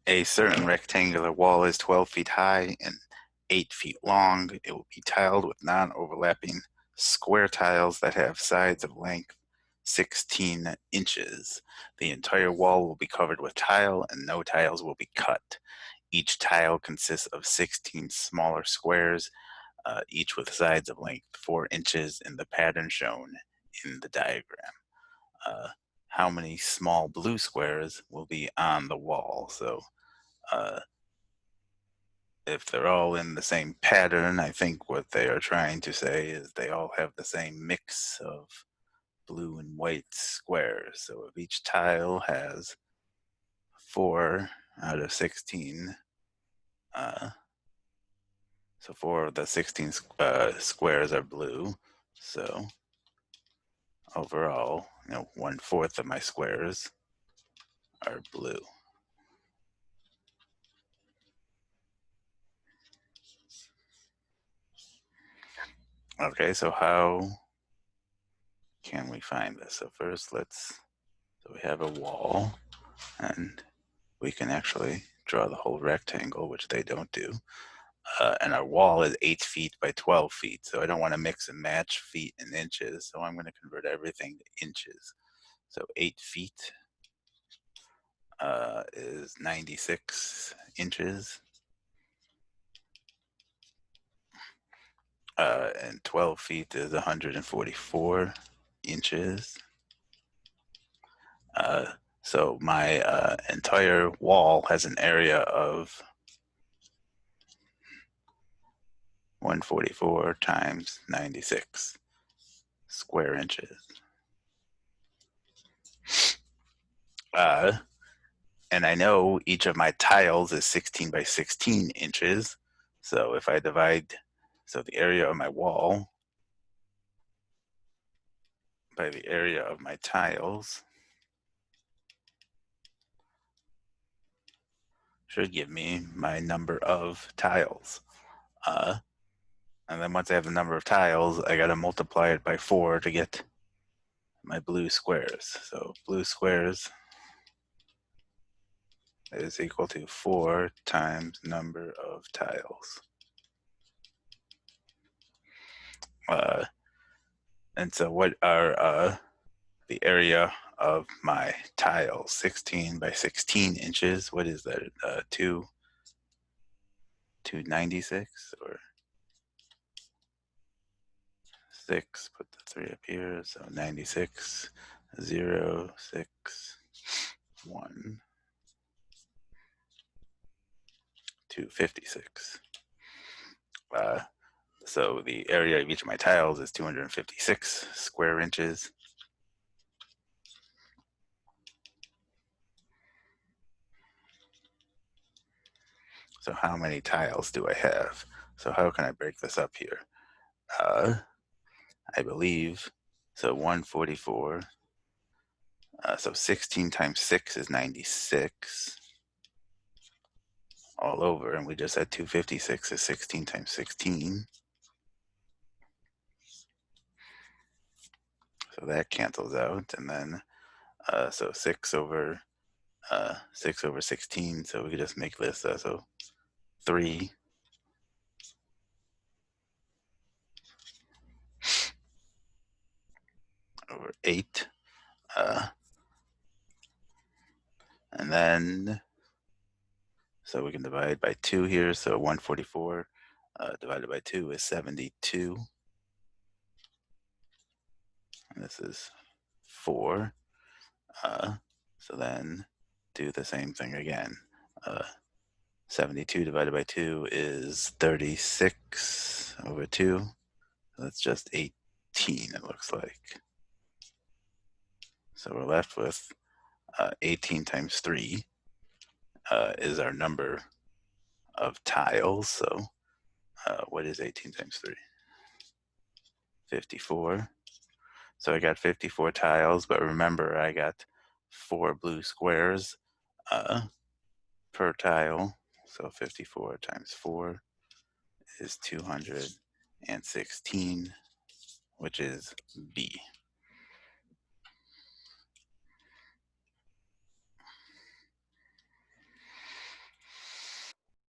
a certain rectangular wall is 12 feet high and 8 feet long, it will be tiled with non-overlapping square tiles that have sides of length 16 inches. The entire wall will be covered with tile and no tiles will be cut. Each tile consists of 16 smaller squares, each with sides of length 4 inches in the pattern shown in the diagram. How many small blue squares will be on the wall? So if they're all in the same pattern, I think what they are trying to say is they all have the same mix of blue and white squares. So if each tile has 4 out of 16, so 4 of the 16 squares are blue. So overall, 1/4 of my squares are blue. Okay, so how can we find this? So first so we have a wall, and we can actually draw the whole rectangle, which they don't do. And our wall is 8 feet by 12 feet, so I don't want to mix and match feet and inches, so I'm going to convert everything to inches. So 8 feet is 96 inches, and 12 feet is 144 inches. So my entire wall has an area of 144 times 96 square inches. And I know each of my tiles is 16 by 16 inches. So if I divide, so the area of my wall by the area of my tiles should give me my number of tiles. And then once I have the number of tiles, I got to multiply it by 4 to get my blue squares. So blue squares is equal to 4 times number of tiles. And so what are the area of my tiles? 16 by 16 inches. What is that? 296 or 6? Put the 3 up here. So 96, 0, 6, 1, 256. So the area of each of my tiles is 256 square inches. So how many tiles do I have? So how can I break this up here? I believe, so 144. So 16 times 6 is 96 all over, and we just had 256 is 16 times 16. So that cancels out, and then so 6 over 16. So we could just make this so 3 over 8, and then so we can divide by 2 here. So 144 divided by 2 is 72. And this is 4. So then do the same thing again. 72 divided by 2 is 36 over 2. So that's just 18, it looks like. So we're left with 18 times 3 is our number of tiles. So what is 18 times 3? 54. So I got 54 tiles, but remember I got 4 blue squares per tile. So 54 times 4 is 216, which is B.